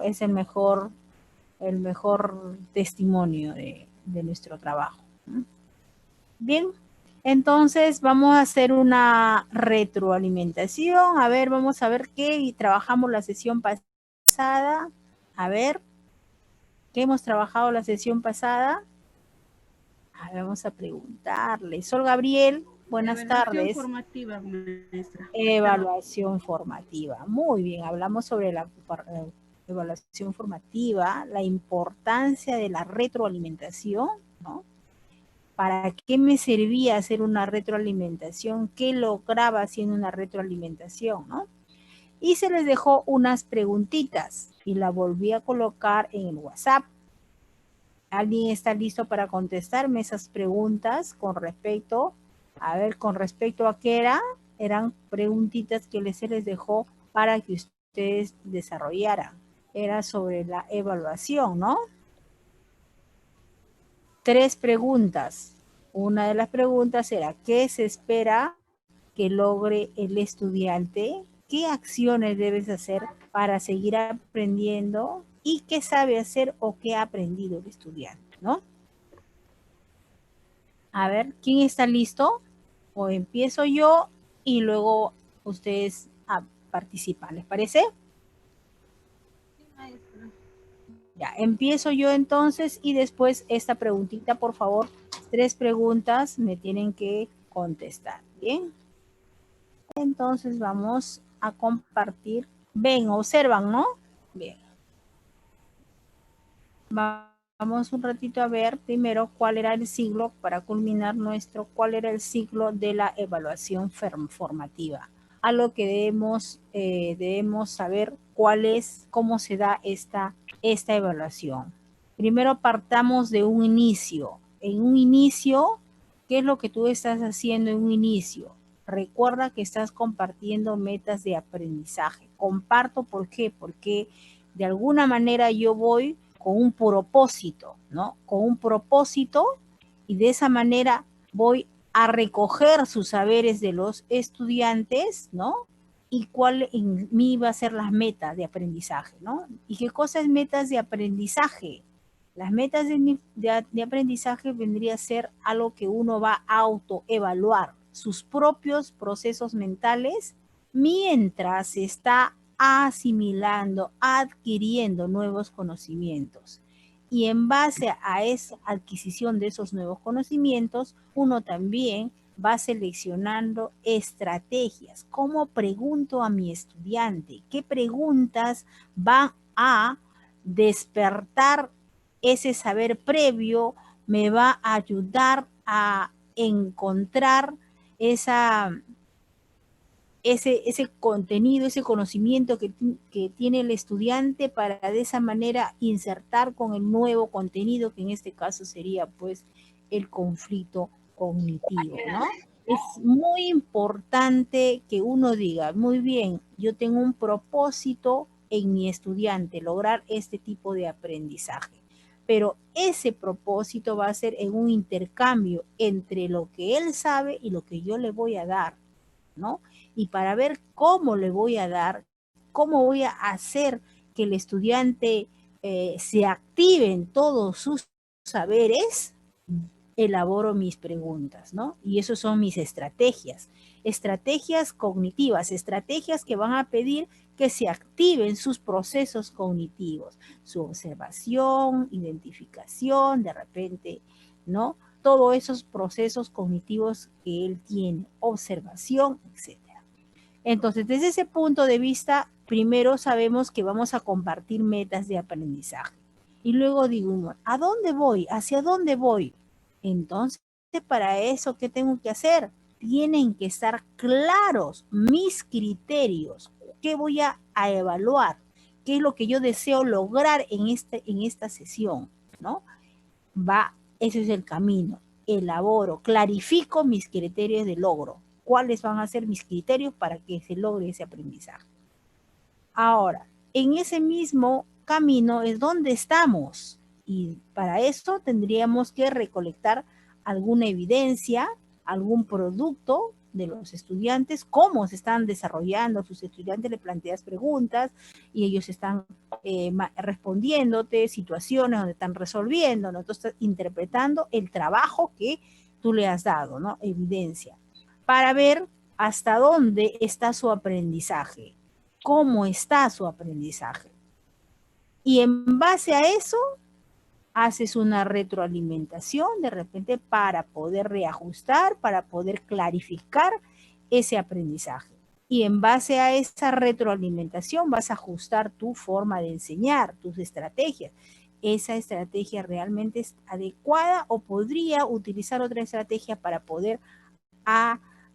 es el mejor testimonio de nuestro trabajo. Bien, entonces vamos a hacer una retroalimentación. A ver, vamos a ver qué trabajamos la sesión pasada. A ver, ¿qué hemos trabajado la sesión pasada? A ver, vamos a preguntarle. Sol Gabriel, buenas Evaluación tardes. Formativa, maestra. Evaluación formativa. Muy bien, hablamos sobre la evaluación formativa, la importancia de la retroalimentación, ¿no? ¿Para qué me servía hacer una retroalimentación? ¿Qué lograba haciendo una retroalimentación, no? Y se les dejó unas preguntitas y la volví a colocar en el WhatsApp. ¿Alguien está listo para contestarme esas preguntas con respecto, a ver, con respecto a qué era? Eran preguntitas que se les dejó para que ustedes desarrollaran. Era sobre la evaluación, ¿no? 3 preguntas. Una de las preguntas era, ¿qué se espera que logre el estudiante? ¿Qué acciones debes hacer para seguir aprendiendo? ¿Y qué sabe hacer o qué ha aprendido el estudiante, ¿no? A ver, ¿quién está listo? O empiezo yo y luego ustedes participan, ¿les parece? Sí, maestra. Ya, empiezo yo entonces y después esta preguntita, por favor, 3 preguntas me tienen que contestar, ¿bien? Entonces vamos a compartir. Ven, observan, ¿no? Bien. Vamos un ratito a ver primero cuál era el ciclo para culminar cuál era el ciclo de la evaluación formativa. A lo que debemos saber cómo se da esta evaluación. Primero partamos de un inicio. En un inicio, ¿qué es lo que tú estás haciendo en un inicio? Recuerda que estás compartiendo metas de aprendizaje. Comparto, ¿por qué? Porque de alguna manera yo voy con un propósito, ¿no? Con un propósito y de esa manera voy a recoger sus saberes de los estudiantes, ¿no? Y cuál en mí va a ser las metas de aprendizaje, ¿no? ¿Y qué cosa es metas de aprendizaje? Las metas de aprendizaje vendría a ser algo que uno va a autoevaluar, sus propios procesos mentales, mientras está asimilando, adquiriendo nuevos conocimientos. Y en base a esa adquisición de esos nuevos conocimientos, uno también va seleccionando estrategias. ¿Cómo pregunto a mi estudiante? ¿Qué preguntas van a despertar ese saber previo? Me va a ayudar a encontrar ese contenido, ese conocimiento que tiene el estudiante para de esa manera insertar con el nuevo contenido, que en este caso sería pues el conflicto cognitivo, ¿no? Es muy importante que uno diga, muy bien, yo tengo un propósito en mi estudiante, lograr este tipo de aprendizaje. Pero ese propósito va a ser en un intercambio entre lo que él sabe y lo que yo le voy a dar, ¿no? Y para ver cómo le voy a dar, cómo voy a hacer que el estudiante se active en todos sus saberes, elaboro mis preguntas, ¿no? Y eso son mis estrategias. Estrategias cognitivas, estrategias que van a pedir que se activen sus procesos cognitivos, su observación, identificación, de repente, ¿no? Todos esos procesos cognitivos que él tiene, observación, etc. Entonces, desde ese punto de vista, primero sabemos que vamos a compartir metas de aprendizaje. Y luego digo, ¿a dónde voy? ¿Hacia dónde voy? Entonces, para eso, ¿qué tengo que hacer? Tienen que estar claros mis criterios. ¿Qué voy a evaluar? ¿Qué es lo que yo deseo lograr en esta sesión? ¿No? Ese es el camino. Elaboro, clarifico mis criterios de logro. ¿Cuáles van a ser mis criterios para que se logre ese aprendizaje? Ahora, en ese mismo camino es donde estamos. Y para eso tendríamos que recolectar alguna evidencia, algún producto de los estudiantes, cómo se están desarrollando tus estudiantes, le planteas preguntas y ellos están respondiéndote situaciones donde están resolviendo, ¿no? Entonces estás interpretando el trabajo que tú le has dado, ¿no? Evidencia, para ver hasta dónde está su aprendizaje, cómo está su aprendizaje. Y en base a eso, haces una retroalimentación de repente para poder reajustar, para poder clarificar ese aprendizaje. Y en base a esa retroalimentación vas a ajustar tu forma de enseñar, tus estrategias. ¿Esa estrategia realmente es adecuada o podría utilizar otra estrategia para poder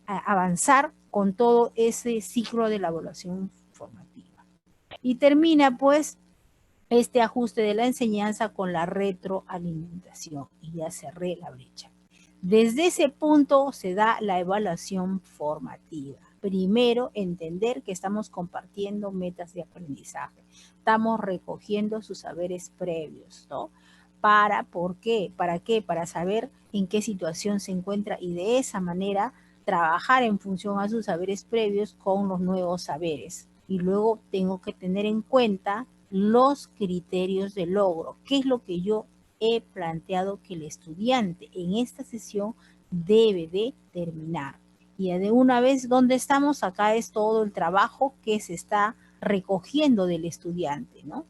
avanzar con todo ese ciclo de la evaluación formativa? Y termina pues este ajuste de la enseñanza con la retroalimentación, y ya cerré la brecha. Desde ese punto se da la evaluación formativa. Primero, entender que estamos compartiendo metas de aprendizaje. Estamos recogiendo sus saberes previos, ¿no? ¿Por qué? ¿Para qué? Para saber en qué situación se encuentra y de esa manera trabajar en función a sus saberes previos con los nuevos saberes. Y luego tengo que tener en cuenta los criterios de logro. ¿Qué es lo que yo he planteado que el estudiante en esta sesión debe de terminar? Y de una vez, ¿dónde estamos? Acá es todo el trabajo que se está recogiendo del estudiante, ¿no?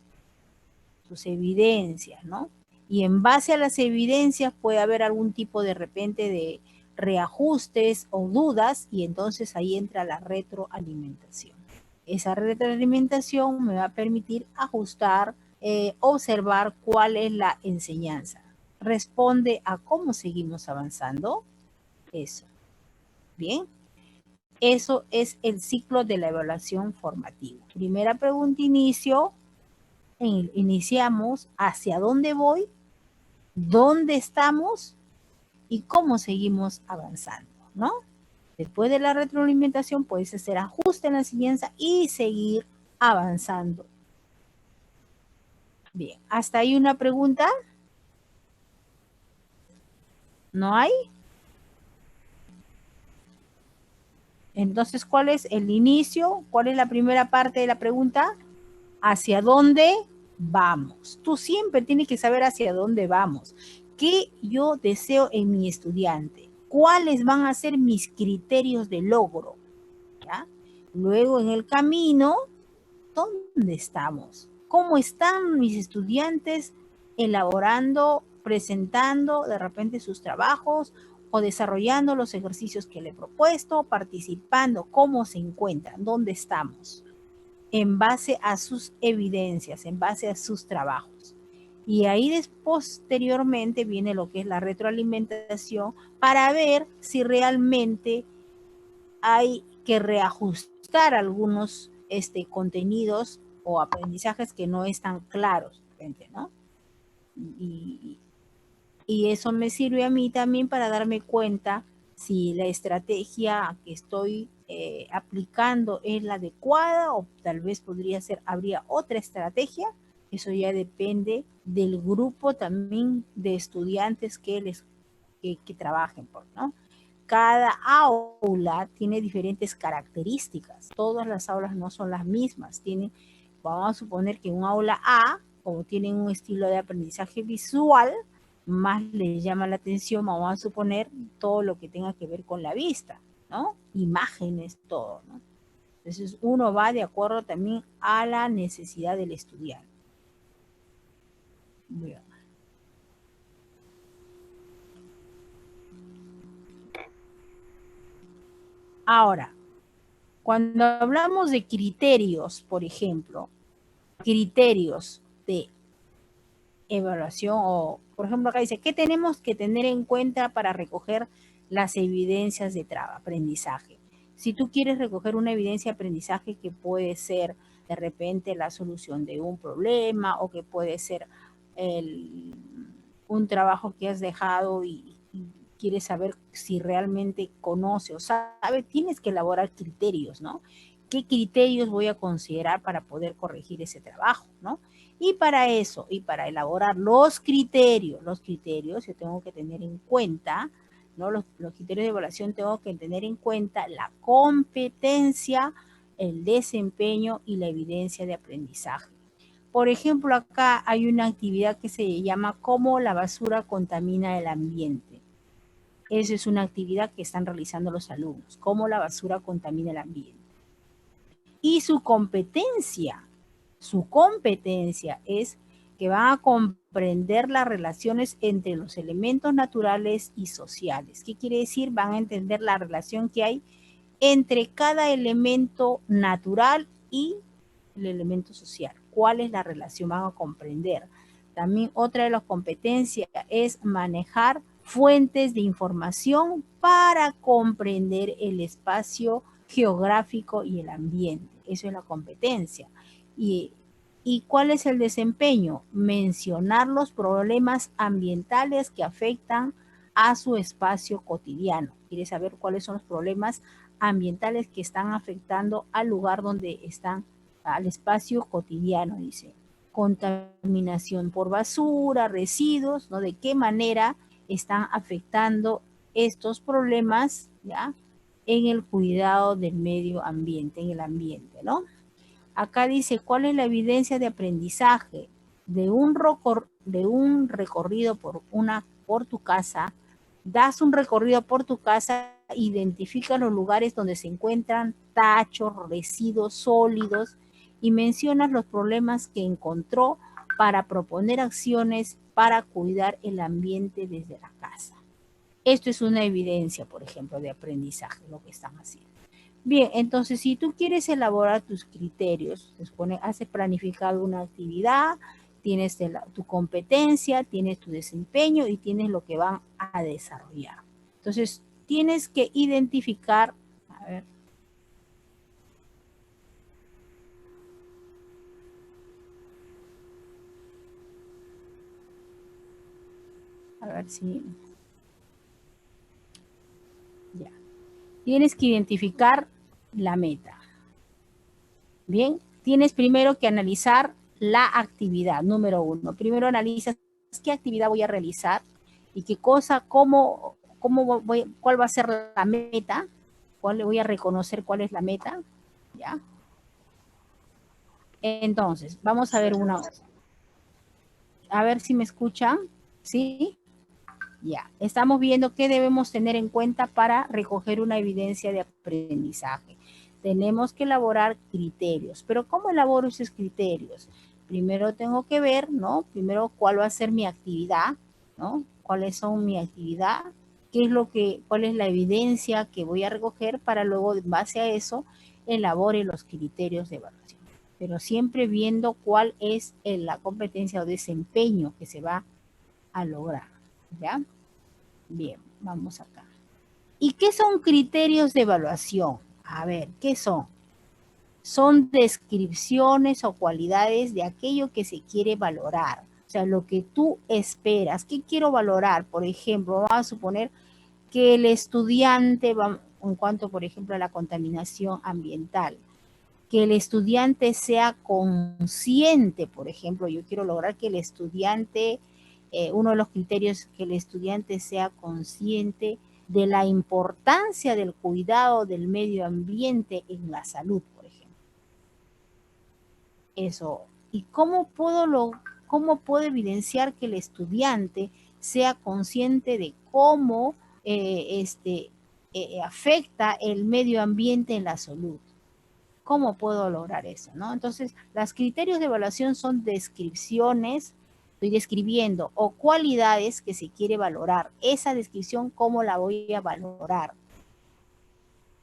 Sus evidencias, ¿no? Y en base a las evidencias puede haber algún tipo de repente de reajustes o dudas, y entonces ahí entra la retroalimentación. Esa retroalimentación me va a permitir ajustar, observar cuál es la enseñanza. Responde a cómo seguimos avanzando. Eso. Bien. Eso es el ciclo de la evaluación formativa. Primera pregunta, iniciamos hacia dónde voy, dónde estamos y cómo seguimos avanzando, ¿no? Después de la retroalimentación puedes hacer ajuste en la enseñanza y seguir avanzando. Bien, ¿hasta ahí una pregunta? ¿No hay? Entonces, ¿cuál es el inicio? ¿Cuál es la primera parte de la pregunta? ¿Hacia dónde vamos? Tú siempre tienes que saber hacia dónde vamos. ¿Qué yo deseo en mi estudiante? ¿Cuáles van a ser mis criterios de logro? ¿Ya? Luego, en el camino, ¿dónde estamos? ¿Cómo están mis estudiantes elaborando, presentando de repente sus trabajos o desarrollando los ejercicios que le he propuesto, participando? ¿Cómo se encuentran? ¿Dónde estamos? En base a sus evidencias, en base a sus trabajos. Y ahí posteriormente viene lo que es la retroalimentación para ver si realmente hay que reajustar algunos contenidos o aprendizajes que no están claros, ¿no? Y eso me sirve a mí también para darme cuenta si la estrategia que estoy aplicando es la adecuada o tal vez habría otra estrategia. Eso ya depende del grupo también de estudiantes que trabajen, ¿no? Cada aula tiene diferentes características. Todas las aulas no son las mismas. Vamos a suponer que un aula A, como tienen un estilo de aprendizaje visual, más les llama la atención, vamos a suponer, todo lo que tenga que ver con la vista, ¿no? Imágenes, todo, ¿no? Entonces uno va de acuerdo también a la necesidad del estudiante. Bien. Ahora, cuando hablamos de criterios, por ejemplo, criterios de evaluación o, por ejemplo, acá dice, ¿qué tenemos que tener en cuenta para recoger las evidencias de aprendizaje? Si tú quieres recoger una evidencia de aprendizaje que puede ser de repente la solución de un problema o que puede ser un trabajo que has dejado y quieres saber si realmente conoce o sabe, tienes que elaborar criterios, ¿no? ¿Qué criterios voy a considerar para poder corregir ese trabajo, ¿no? Y para eso, y para elaborar los criterios, yo tengo que tener en cuenta ¿no? Los criterios de evaluación tengo que tener en cuenta la competencia, el desempeño y la evidencia de aprendizaje. Por ejemplo, acá hay una actividad que se llama cómo la basura contamina el ambiente. Esa es una actividad que están realizando los alumnos, cómo la basura contamina el ambiente. Y su competencia es que van a comprender las relaciones entre los elementos naturales y sociales. ¿Qué quiere decir? Van a entender la relación que hay entre cada elemento natural y el elemento social. ¿Cuál es la relación? Van a comprender. También otra de las competencias es manejar fuentes de información para comprender el espacio geográfico y el ambiente. Eso es la competencia. ¿Y cuál es el desempeño? Mencionar los problemas ambientales que afectan a su espacio cotidiano. ¿Quiere saber cuáles son los problemas ambientales que están afectando al lugar donde están, al espacio cotidiano? Dice, contaminación por basura, residuos, ¿no? De qué manera están afectando estos problemas, ¿ya? En el cuidado del medio ambiente, en el ambiente, ¿no? Acá dice, ¿cuál es la evidencia de aprendizaje? De un recorrido por tu casa, das un recorrido por tu casa, identifica los lugares donde se encuentran tachos, residuos sólidos y mencionas los problemas que encontró para proponer acciones para cuidar el ambiente desde la casa. Esto es una evidencia, por ejemplo, de aprendizaje, lo que están haciendo. Bien, entonces si tú quieres elaborar tus criterios, has planificado una actividad, tienes tu competencia, tienes tu desempeño y tienes lo que van a desarrollar. Entonces tienes que identificar, a ver si, ya. Tienes que identificar la meta. Bien, tienes primero que analizar la actividad, número 1. Primero analizas qué actividad voy a realizar y qué cosa, cuál va a ser la meta, cuál le voy a reconocer cuál es la meta, ¿ya? Entonces, vamos a ver una, a ver si me escuchan, ¿sí? Ya, estamos viendo qué debemos tener en cuenta para recoger una evidencia de aprendizaje. Tenemos que elaborar criterios, pero ¿cómo elaboro esos criterios? Primero tengo que ver, ¿no? Primero, ¿cuál va a ser mi actividad? ¿No? ¿Cuáles son mi actividad? ¿Cuál es la evidencia que voy a recoger para luego, en base a eso, elabore los criterios de evaluación? Pero siempre viendo cuál es la competencia o desempeño que se va a lograr, ¿ya? Bien, vamos acá. ¿Y qué son criterios de evaluación? A ver, ¿qué son? Son descripciones o cualidades de aquello que se quiere valorar. O sea, lo que tú esperas. ¿Qué quiero valorar? Por ejemplo, vamos a suponer que el estudiante, en cuanto, por ejemplo, a la contaminación ambiental, que el estudiante sea consciente, por ejemplo, yo quiero lograr que el estudiante, uno de los criterios, que el estudiante sea consciente de la importancia del cuidado del medio ambiente en la salud, por ejemplo. Eso. ¿Y cómo puedo evidenciar que el estudiante sea consciente de cómo afecta el medio ambiente en la salud? ¿Cómo puedo lograr eso? ¿No? Entonces, los criterios de evaluación son descripciones, estoy describiendo, o cualidades que se quiere valorar. Esa descripción, ¿cómo la voy a valorar?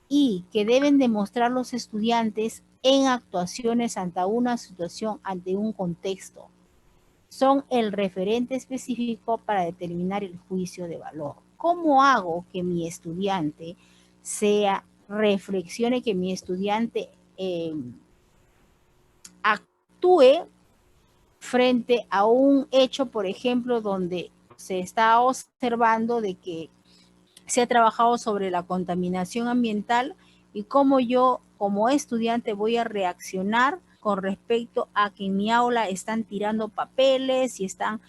Y que deben demostrar los estudiantes en actuaciones ante una situación, ante un contexto. Son el referente específico para determinar el juicio de valor. ¿Cómo hago que mi estudiante reflexione, que mi estudiante actúe frente a un hecho, por ejemplo, donde se está observando de que se ha trabajado sobre la contaminación ambiental y cómo yo como estudiante voy a reaccionar con respecto a que en mi aula están tirando papeles y están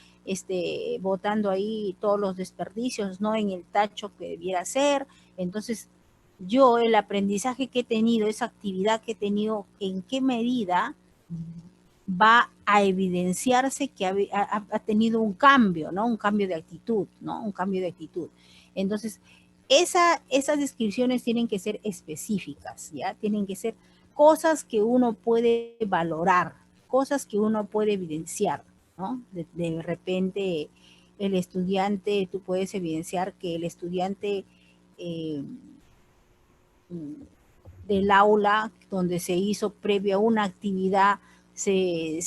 botando ahí todos los desperdicios, no en el tacho que debiera ser. Entonces, yo el aprendizaje que he tenido, esa actividad que he tenido, ¿en qué medida va a evidenciarse que ha tenido un cambio, ¿no? Un cambio de actitud, ¿no? Un cambio de actitud. Entonces, esas descripciones tienen que ser específicas, ¿ya? Tienen que ser cosas que uno puede valorar, cosas que uno puede evidenciar, ¿no? De repente, el estudiante, tú puedes evidenciar que el estudiante del aula donde se hizo previo a una actividad, se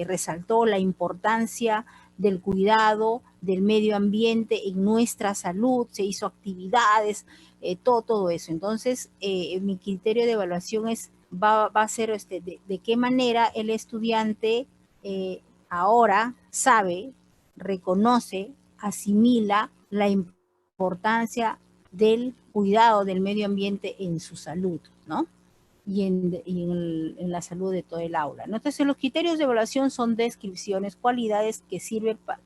resaltó la importancia del cuidado del medio ambiente en nuestra salud, se hizo actividades, todo eso. Entonces, mi criterio de evaluación va a ser de qué manera el estudiante ahora sabe, reconoce, asimila la importancia del cuidado del medio ambiente en su salud, ¿no? Y en la salud de todo el aula, ¿no? Entonces, los criterios de evaluación son descripciones, cualidades que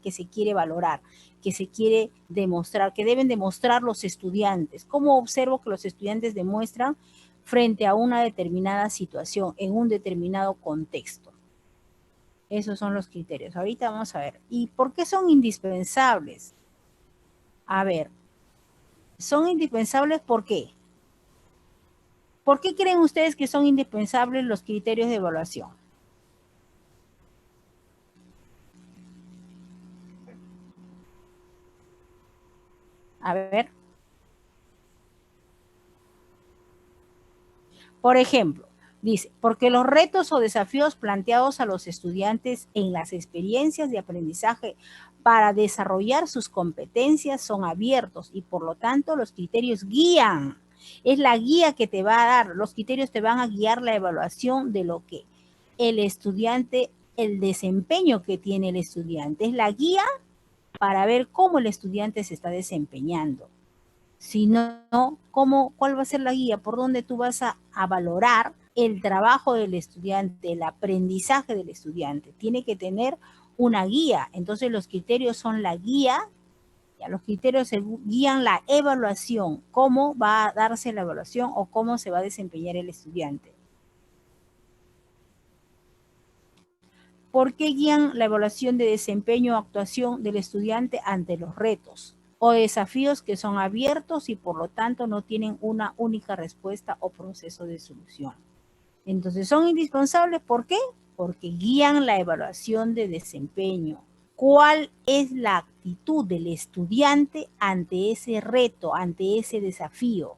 que se quiere valorar, que se quiere demostrar, que deben demostrar los estudiantes. ¿Cómo observo que los estudiantes demuestran frente a una determinada situación, en un determinado contexto? Esos son los criterios. Ahorita vamos a ver. ¿Y por qué son indispensables? A ver, son indispensables, ¿por qué? ¿Por qué creen ustedes que son indispensables los criterios de evaluación? A ver. Por ejemplo, dice, porque los retos o desafíos planteados a los estudiantes en las experiencias de aprendizaje para desarrollar sus competencias son abiertos y por lo tanto los criterios guían. Es la guía que te va a dar, los criterios te van a guiar la evaluación de lo que el estudiante, el desempeño que tiene el estudiante. Es la guía para ver cómo el estudiante se está desempeñando. Si no, ¿cuál va a ser la guía? ¿Por dónde tú vas a valorar el trabajo del estudiante, el aprendizaje del estudiante? Tiene que tener una guía. Entonces los criterios son la guía, ya los criterios guían la evaluación, cómo va a darse la evaluación o cómo se va a desempeñar el estudiante. ¿Por qué guían la evaluación de desempeño o actuación del estudiante ante los retos o desafíos que son abiertos y por lo tanto no tienen una única respuesta o proceso de solución? Entonces son indispensables, ¿por qué? Porque guían la evaluación de desempeño. ¿Cuál es la actitud del estudiante ante ese reto, ante ese desafío?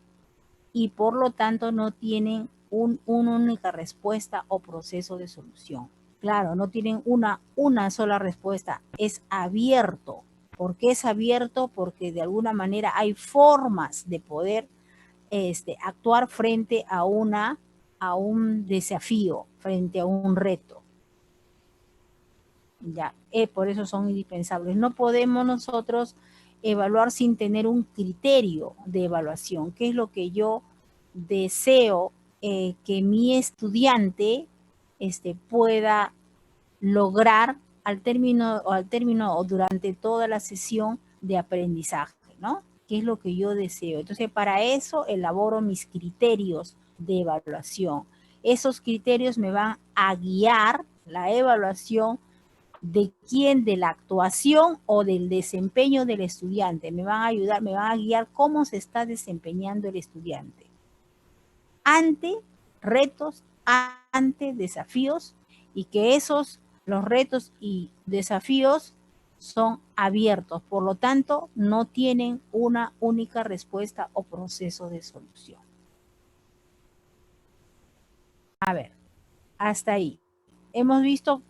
Y por lo tanto no tienen una única respuesta o proceso de solución. Claro, no tienen una sola respuesta, es abierto. ¿Por qué es abierto? Porque de alguna manera hay formas de poder actuar frente a un desafío, frente a un reto. Ya, por eso son indispensables. No podemos nosotros evaluar sin tener un criterio de evaluación, que es lo que yo deseo que mi estudiante pueda lograr al término o durante toda la sesión de aprendizaje, ¿no? ¿Qué es lo que yo deseo? Entonces, para eso elaboro mis criterios de evaluación. Esos criterios me van a guiar la evaluación de quién, de la actuación o del desempeño del estudiante. Me van a ayudar, me van a guiar cómo se está desempeñando el estudiante ante retos, ante desafíos, y que los retos y desafíos son abiertos, por lo tanto no tienen una única respuesta o proceso de solución. A ver, hasta ahí. Hemos visto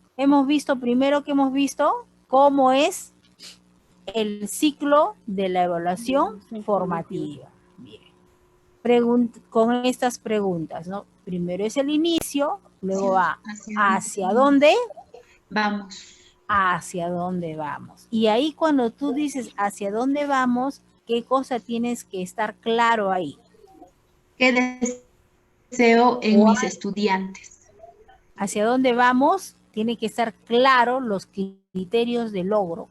primero que hemos visto cómo es el ciclo de la evaluación formativa. Bien. Con estas preguntas, ¿no? Primero es el inicio, luego va ¿hacia dónde? Vamos. Hacia dónde vamos. Y ahí cuando tú dices hacia dónde vamos, ¿qué cosa tienes que estar claro ahí? ¿Qué deseo en mis estudiantes? hacia dónde vamos, tiene que estar claro los criterios de logro.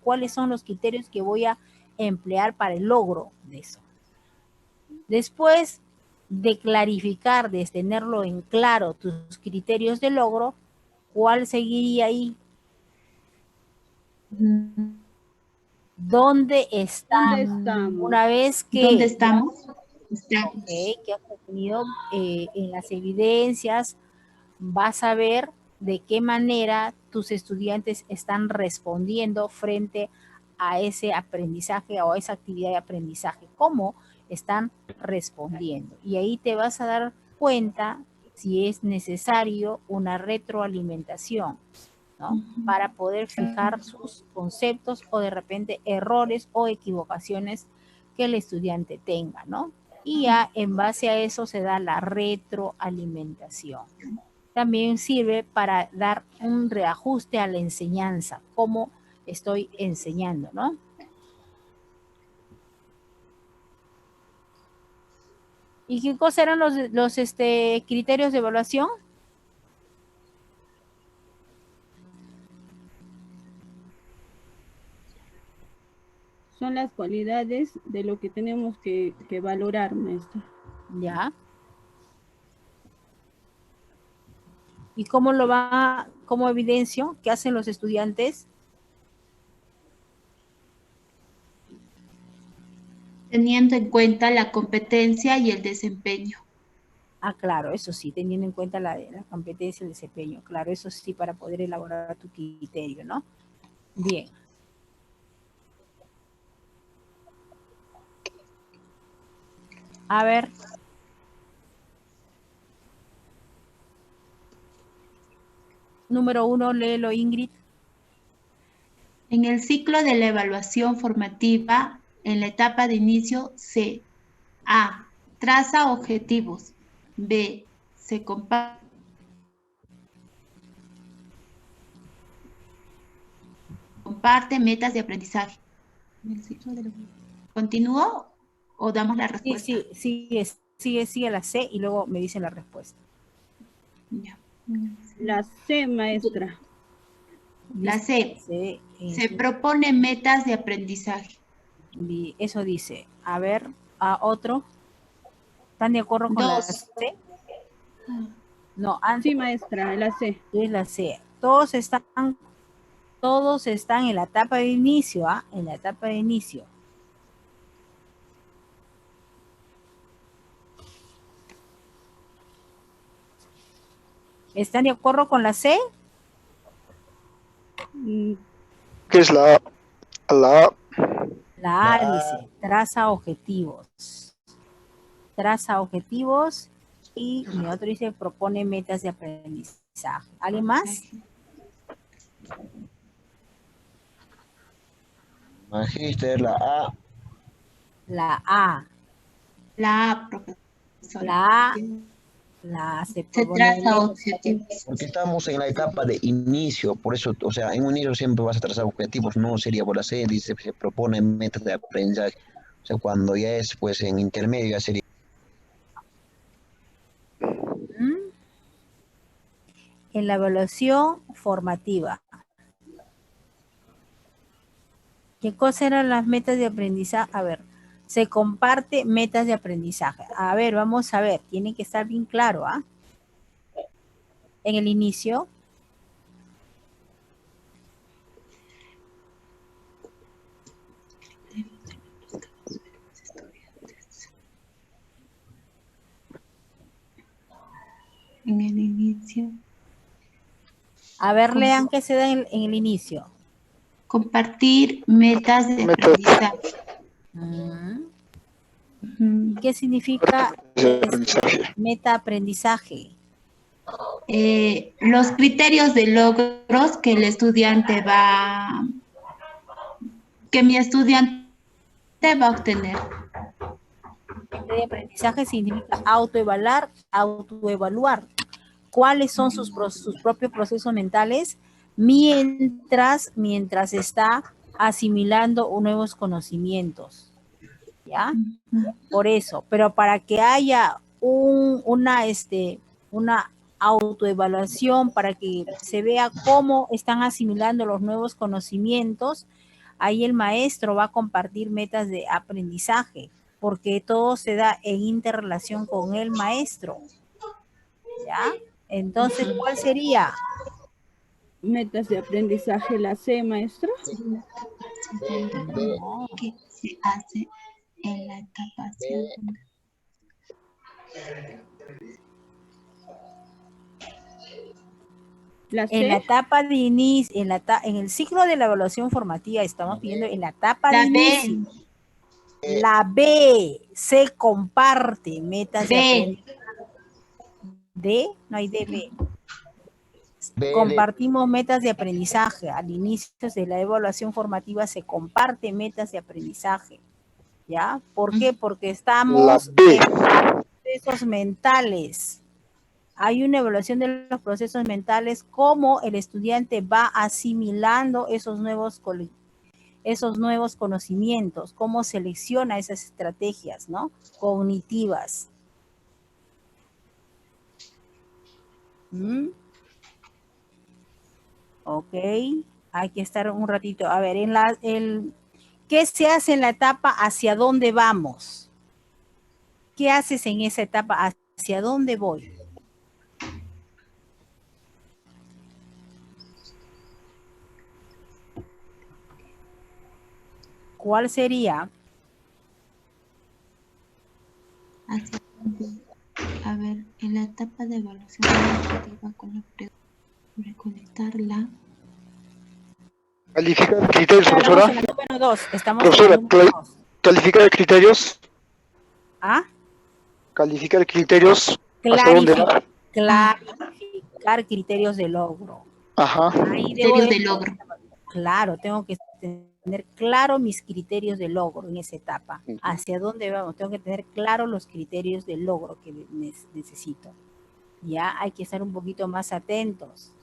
¿Cuáles son los criterios que voy a emplear para el logro de eso? Después de clarificar, de tenerlo en claro tus criterios de logro, ¿cuál seguiría ahí? ¿Dónde está? ¿Dónde estamos? Una vez que... ¿Dónde estamos? Que has definido en las evidencias, vas a ver de qué manera tus estudiantes están respondiendo frente a ese aprendizaje o a esa actividad de aprendizaje, cómo están respondiendo. Y ahí te vas a dar cuenta si es necesario una retroalimentación, ¿no? Para poder fijar sus conceptos o de repente errores o equivocaciones que el estudiante tenga, ¿no? Y ya en base a eso se da la retroalimentación. También sirve para dar un reajuste a la enseñanza, cómo estoy enseñando, ¿no? ¿Y qué cosa eran los criterios de evaluación? Son las cualidades de lo que tenemos que valorar, maestra. Ya. ¿Y cómo cómo evidencio? ¿Qué hacen los estudiantes? Teniendo en cuenta la competencia y el desempeño. Ah, claro, eso sí, teniendo en cuenta la competencia y el desempeño. Claro, eso sí, para poder elaborar tu criterio, ¿no? Bien. A ver. Número 1, léelo, Ingrid. En el ciclo de la evaluación formativa, en la etapa de inicio, A. Traza objetivos. B. Se comparte metas de aprendizaje. ¿Continúo o damos la respuesta? Sigue la C y luego me dicen la respuesta. Ya. La C, maestra. La C. Se propone metas de aprendizaje. Eso dice. A ver, a otro. ¿Están de acuerdo con la C? No, antes. Sí, maestra, la C. Es la C. Todos están en la etapa de inicio, ¿ah? En la etapa de inicio. ¿Están de acuerdo con la C? ¿Qué es la A? La A. La A dice, traza objetivos. Traza objetivos y mi otro dice, propone metas de aprendizaje. ¿Alguien más? Magíster, la A. La A. La A, profesora. La A. Se traza objetivos. Porque estamos en la etapa de inicio, por eso, o sea, en un inicio siempre vas a trazar objetivos, no sería por la C, dice, se propone metas de aprendizaje. O sea, cuando ya es, pues, en intermedio ya sería. En la evaluación formativa. ¿Qué cosa eran las metas de aprendizaje? A ver, se comparte metas de aprendizaje. A ver, vamos a ver, tiene que estar bien claro, ¿ah? En el inicio. En el inicio. A ver, lean qué se da en el inicio. Compartir metas de aprendizaje. ¿Qué significa meta aprendizaje? Los criterios de logros que el estudiante que mi estudiante va a obtener. Meta de aprendizaje significa autoevaluar. ¿Cuáles son sus propios procesos mentales mientras está asimilando nuevos conocimientos? ¿Ya? Por eso, pero para que haya una autoevaluación para que se vea cómo están asimilando los nuevos conocimientos, ahí el maestro va a compartir metas de aprendizaje, porque todo se da en interrelación con el maestro. ¿Ya? Entonces, ¿cuál sería? Metas de aprendizaje, la C, maestra. No. ¿Qué se hace en la etapa segunda? La En la C, etapa de inicio, en el ciclo de la evaluación formativa, estamos viendo en la etapa de La B. inicio. La B, se comparte metas de B. aprendizaje. D, no hay DB. B de- Compartimos metas de aprendizaje. Al inicio de la evaluación formativa se comparte metas de aprendizaje. ¿Ya? ¿Por qué? Porque La estamos B. en procesos mentales. Hay una evaluación de los procesos mentales, cómo el estudiante va asimilando esos nuevos conocimientos, cómo selecciona esas estrategias, ¿no? Cognitivas. ¿Mm? Ok, hay que estar un ratito. A ver, ¿qué se hace en la etapa hacia dónde vamos? ¿Qué haces en esa etapa hacia dónde voy? ¿Cuál sería? A ver, en la etapa de evaluación formativa con la pregunta, recolectarla. Calificar criterios, Estamos profesora. en la número 2. Estamos Profesora, en la número 2. calificar criterios. ¿Ah? Calificar criterios. ¿Hasta dónde va? Clarificar criterios de logro. Ajá. Ahí debo Criterios de logro. Claro, tengo que tener claro mis criterios de logro en esa etapa. ¿Hacia dónde vamos? Tengo que tener claro los criterios de logro que necesito. Ya hay que estar un poquito más atentos.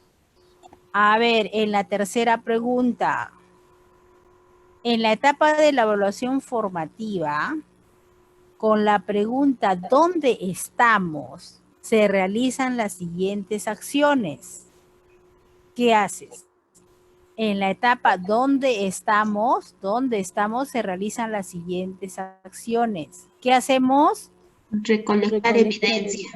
A ver, en la tercera pregunta. En la etapa de la evaluación formativa, con la pregunta ¿dónde estamos? Se realizan las siguientes acciones. ¿Qué haces? En la etapa ¿dónde estamos? Se realizan las siguientes acciones. ¿Qué hacemos? Recolectar evidencia.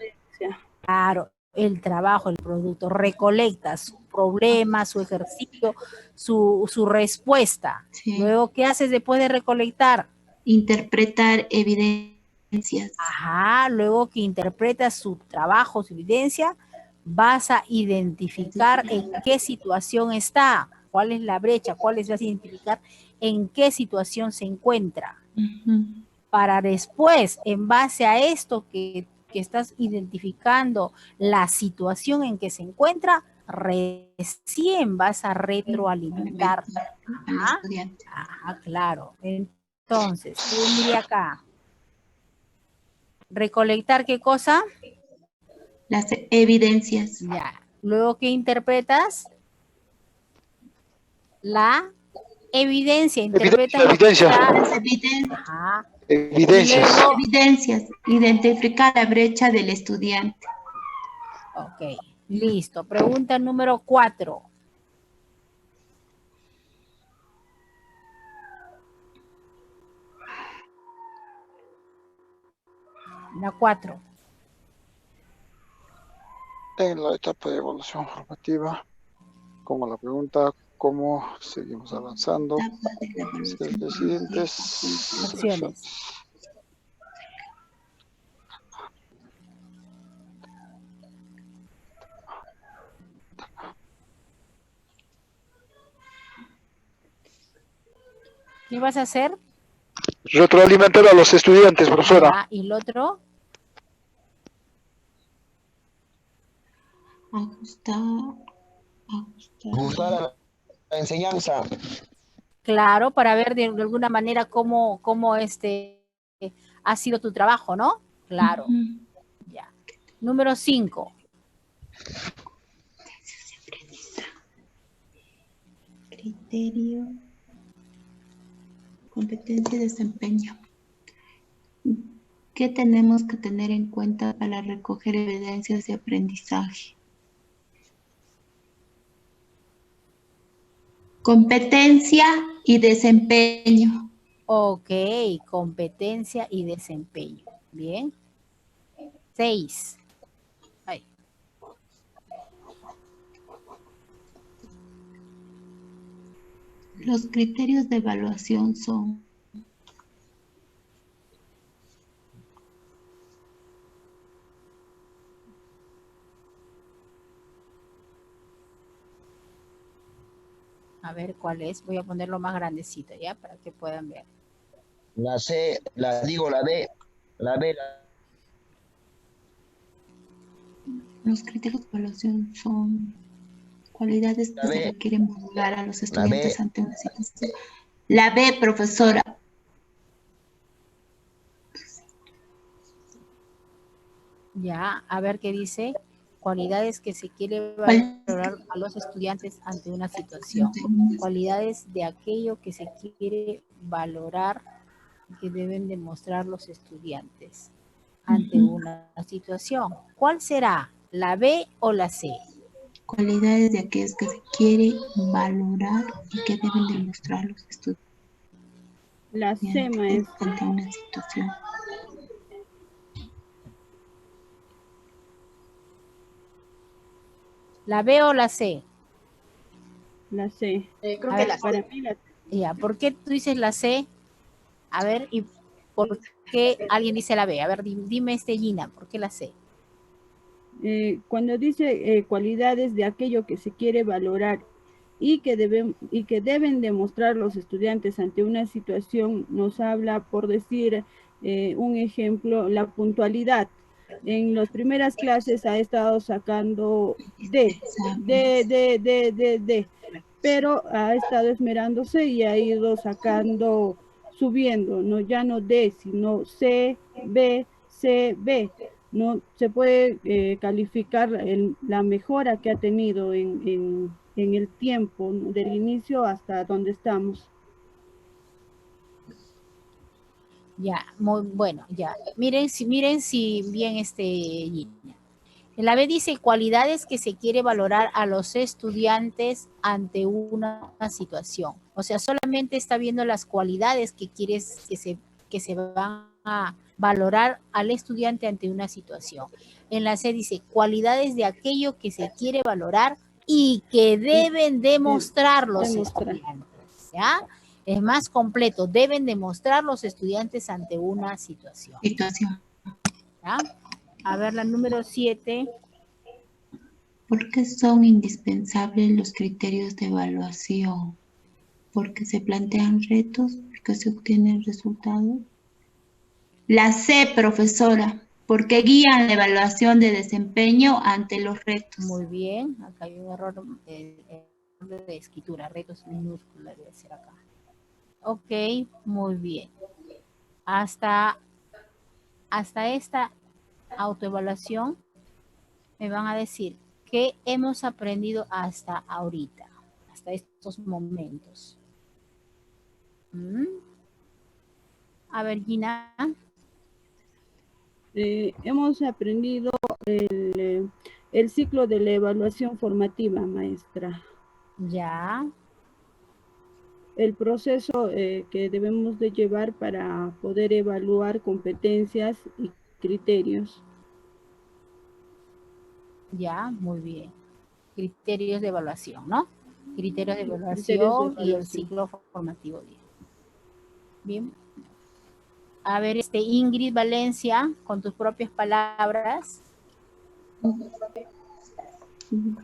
Claro, el trabajo, el producto, recolecta su problema, su ejercicio, su respuesta. Sí. Luego, ¿qué haces después de recolectar? Interpretar evidencias. Ajá, luego que interpretas su trabajo, su evidencia, vas a identificar en qué situación está, cuál es la brecha, vas a identificar en qué situación se encuentra. Para después, en base a esto que estás identificando la situación en que se encuentra, recién vas a retroalimentar al estudiante. Ajá, claro. Entonces, ¿qué vendría acá? ¿Recolectar qué cosa? Las evidencias. Ya. Luego, ¿qué interpretas? La evidencia. Interpretas Evidencia. Las evidencias. Ajá. Evidencias. Y luego, Evidencias. Identificar la brecha del estudiante. ok, listo. Pregunta número 4. La 4. En la etapa de evaluación formativa, como la pregunta, ¿cómo seguimos avanzando? Etapa de la evaluación Las siguientes Acciones. ¿Qué vas a hacer? Retroalimentar a los estudiantes, profesora. Ya, ¿y el otro? Ajustar a la enseñanza. Claro, para ver de alguna manera cómo ha sido tu trabajo, ¿no? Claro. Ya. Número 5. Criterio. Competencia y desempeño. ¿Qué tenemos que tener en cuenta para recoger evidencias de aprendizaje? Competencia y desempeño. Ok, competencia y desempeño. Bien. 6. Ay, Los criterios de evaluación son a ver cuál es. Voy a ponerlo más grandecito, ¿ya? Para que puedan ver. La C, la digo, la B, la B, los criterios de evaluación son cualidades la que se B, requieren valorar a los la B. estudiantes ante una situación. La B, profesora. Ya, a ver qué dice. Cualidades que se quiere ¿Cuál? valorar a los estudiantes ante una situación. Cualidades de aquello que se quiere valorar y que deben demostrar los estudiantes ante una situación. ¿Cuál será? ¿La B o la C? Cualidades de aquellas que se quiere valorar y que deben demostrar los estudiantes La C, maestra. ante una situación. ¿La B o la C? La C. Creo A que ver, la Para mí la ya, ¿por qué tú dices la C? A ver, ¿y por qué alguien dice la B? A ver, dime Gina, ¿por qué la C? cuando dice cualidades de aquello que se quiere valorar y que deben demostrar los estudiantes ante una situación, nos habla, por decir un ejemplo, la puntualidad. En las primeras clases ha estado sacando D, pero ha estado esmerándose y ha ido sacando, subiendo, no ya no D, sino C, B, C, B. No se puede calificar la mejora que ha tenido en el tiempo, ¿no? Del inicio hasta donde estamos. Ya, muy bueno, ya. Miren si bien Gina. La B dice cualidades que se quiere valorar a los estudiantes ante una situación. O sea, solamente está viendo las cualidades que quieres que se van a valorar al estudiante ante una situación. En la C dice cualidades de aquello que se quiere valorar y que deben demostrar los estudiantes. ¿Ya? Es más completo, deben demostrar los estudiantes ante una situación. ¿Ya? A ver, la número 7. ¿Por qué son indispensables los criterios de evaluación? Porque se plantean retos, porque se obtienen resultados. La C, profesora, porque guían la evaluación de desempeño ante los retos. Muy bien, acá hay un error de escritura, retos minúsculas debe ser acá. Ok, muy bien. Hasta esta autoevaluación me van a decir qué hemos aprendido hasta ahorita, hasta estos momentos. A ver, Gina. Hemos aprendido el ciclo de la evaluación formativa, maestra. Ya. El proceso que debemos de llevar para poder evaluar competencias y criterios. Ya, muy bien. Criterios de evaluación, ¿no? Criterios de evaluación y el ciclo formativo. Bien. A ver, Ingrid Valencia, con tus propias palabras.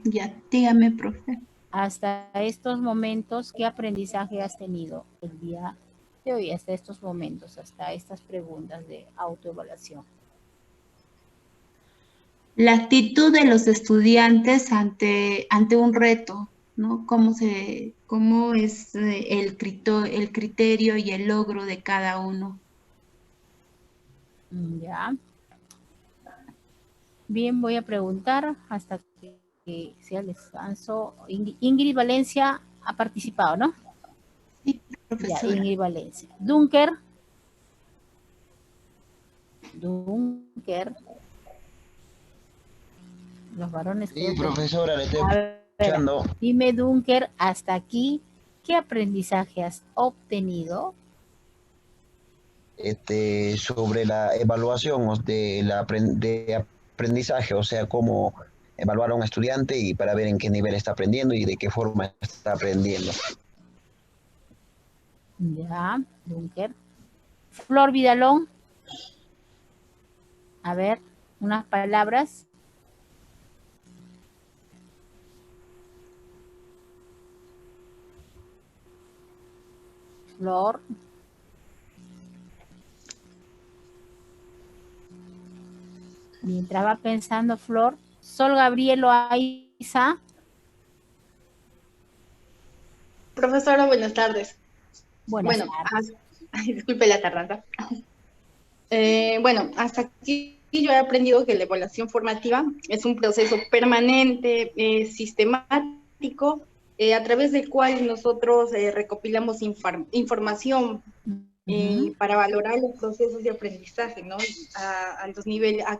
Ya, dígame, profe. Hasta estos momentos, ¿qué aprendizaje has tenido el día de hoy? Hasta estos momentos, hasta estas preguntas de autoevaluación. La actitud de los estudiantes ante un reto, ¿no? Cómo es el criterio y el logro de cada uno. Ya. Bien, voy a preguntar hasta que sea el descanso. Ingrid Valencia ha participado, ¿no? Sí, profesora. Ya, Ingrid Valencia. Dunker. Dunker. Los varones Sí, creo que... profesora, le estoy A ver, escuchando. dime, Dunker, hasta aquí, ¿qué aprendizaje has obtenido? Sobre la evaluación de aprendizaje, o sea, cómo evaluar a un estudiante y para ver en qué nivel está aprendiendo y de qué forma está aprendiendo. Ya, Dunker. Flor Vidalón. A ver, unas palabras. Flor. Mientras va pensando Flor. Sol Gabriel Loaiza. Profesora, buenas tardes. Buenas Bueno, tardes. ay, disculpe la tardanza. Bueno, hasta aquí yo he aprendido que la evaluación formativa es un proceso permanente, sistemático, a través del cual nosotros recopilamos información para valorar los procesos de aprendizaje, ¿no? A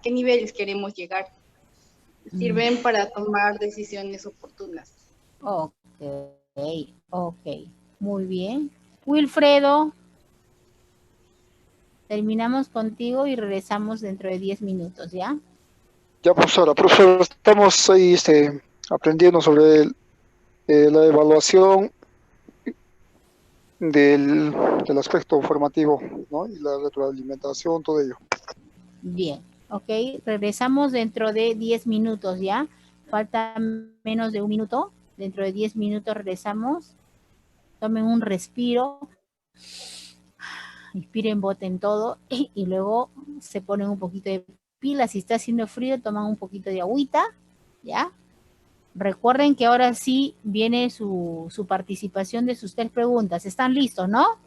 qué niveles queremos llegar. Sirven para tomar decisiones oportunas. Ok, ok. Muy bien. Wilfredo, terminamos contigo y regresamos dentro de 10 minutos, ¿ya? Ya, profesora, estamos ahí aprendiendo sobre la evaluación del aspecto formativo, ¿no? Y la retroalimentación, todo ello. Bien, ok. Regresamos dentro de 10 minutos, ¿ya? Falta menos de un minuto. Dentro de 10 minutos regresamos. Tomen un respiro. Inspiren, boten todo y luego se ponen un poquito de pila. Si está haciendo frío, toman un poquito de agüita, ¿ya? Recuerden que ahora sí viene su participación de sus 3 preguntas. ¿Están listos, no?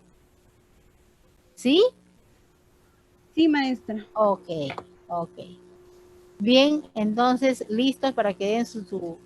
¿Sí? Sí, maestra. Ok, ok. Bien, entonces listos para que den su